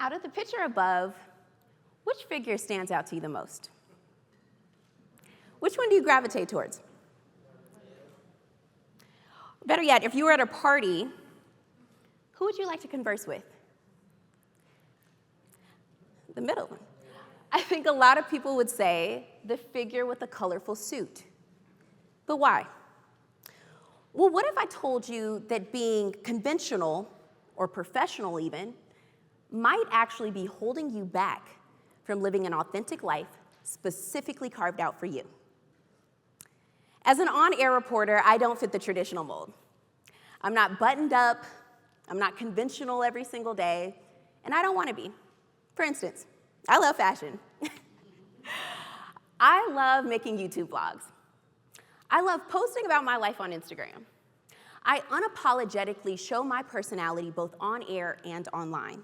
Out of the picture above, which figure stands out to you the most? Which one do you gravitate towards? Better yet, if you were at a party, who would you like to converse with? The middle one. I think a lot of people would say the figure with the colorful suit. But why? Well, what if I told you that being conventional, or professional even, might actually be holding you back from living an authentic life specifically carved out for you? As an on-air reporter, I don't fit the traditional mold. I'm not buttoned up, I'm not conventional every single day, and I don't want to be. For instance, I love fashion. I love making YouTube vlogs. I love posting about my life on Instagram. I unapologetically show my personality both on air and online.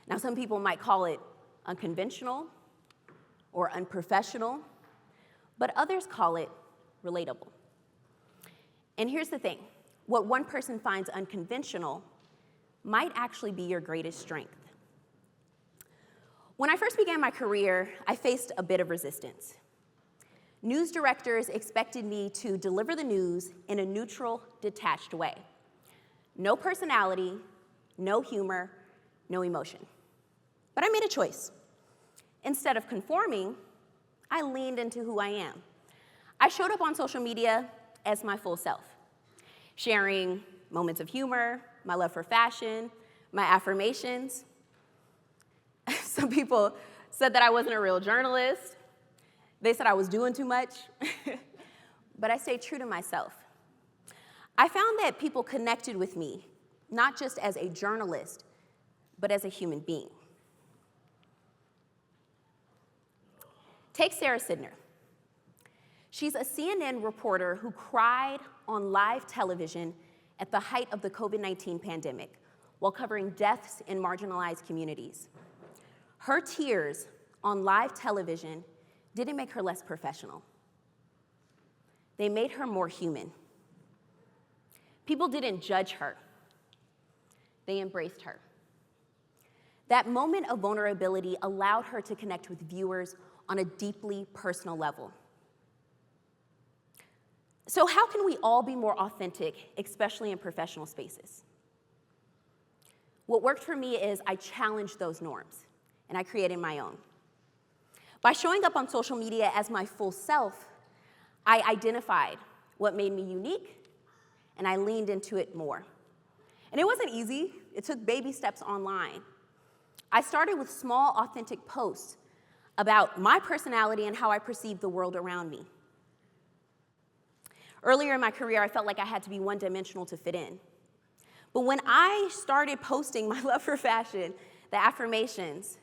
Now, some people might call it unconventional or unprofessional, but others call it relatable. And here's the thing. What one person finds unconventional might actually be your greatest strength. When I first began my career, I faced a bit of resistance. News directors expected me to deliver the news in a neutral, detached way. No personality, no humor, no emotion. But I made a choice. Instead of conforming, I leaned into who I am. I showed up on social media as my full self, sharing moments of humor, my love for fashion, my affirmations. Some people said that I wasn't a real journalist. They said I was doing too much. But I stayed true to myself. I found that people connected with me, not just as a journalist, but as a human being. Take Sarah Sidner. She's a CNN reporter who cried on live television at the height of the COVID-19 pandemic while covering deaths in marginalized communities. Her tears on live television didn't make her less professional. They made her more human. People didn't judge her. They embraced her. That moment of vulnerability allowed her to connect with viewers on a deeply personal level. So how can we all be more authentic, especially in professional spaces? What worked for me is I challenged those norms, and I created my own. By showing up on social media as my full self, I identified what made me unique, and I leaned into it more. And it wasn't easy. It took baby steps online. I started with small, authentic posts about my personality and how I perceive the world around me. Earlier in my career, I felt like I had to be one-dimensional to fit in. But when I started posting my love for fashion, the affirmations,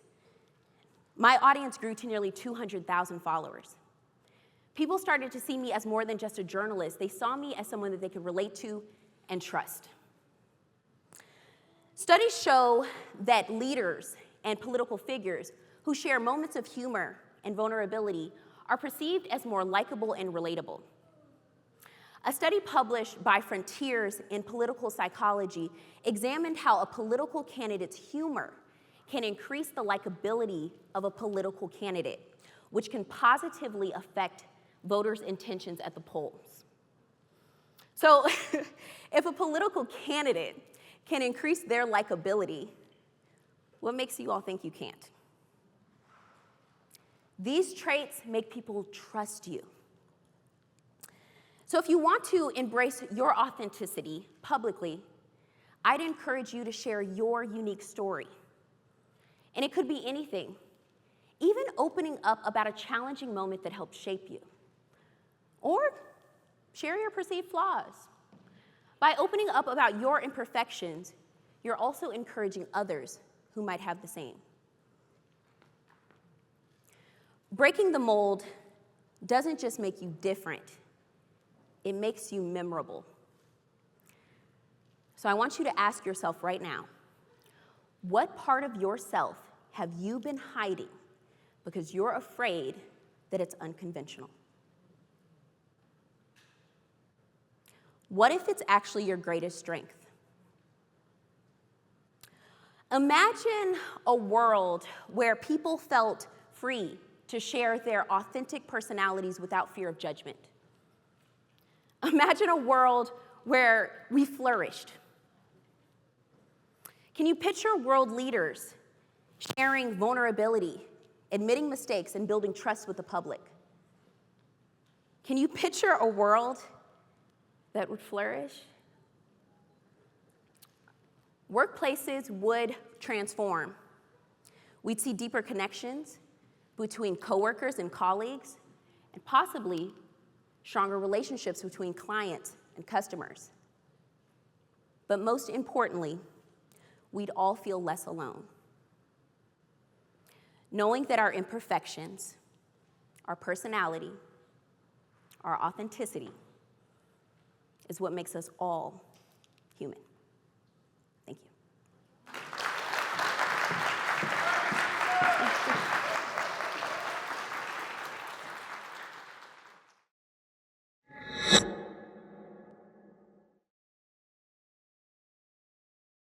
my audience grew to nearly 200,000 followers. People started to see me as more than just a journalist. They saw me as someone that they could relate to and trust. Studies show that leaders and political figures who share moments of humor and vulnerability are perceived as more likable and relatable. A study published by Frontiers in Political Psychology examined how a political candidate's humor can increase the likability of a political candidate, which can positively affect voters' intentions at the polls. So if a political candidate can increase their likability, what makes you all think you can't? These traits make people trust you. So if you want to embrace your authenticity publicly, I'd encourage you to share your unique story. And it could be anything, even opening up about a challenging moment that helped shape you. Or share your perceived flaws. By opening up about your imperfections, you're also encouraging others who might have the same. Breaking the mold doesn't just make you different, it makes you memorable. So I want you to ask yourself right now, what part of yourself have you been hiding because you're afraid that it's unconventional? What if it's actually your greatest strength? Imagine a world where people felt free to share their authentic personalities without fear of judgment. Imagine a world where we flourished. Can you picture world leaders sharing vulnerability, admitting mistakes, and building trust with the public? Can you picture a world that would flourish? Workplaces would transform. We'd see deeper connections between coworkers and colleagues, and possibly stronger relationships between clients and customers. But most importantly, we'd all feel less alone. Knowing that our imperfections, our personality, our authenticity is what makes us all human.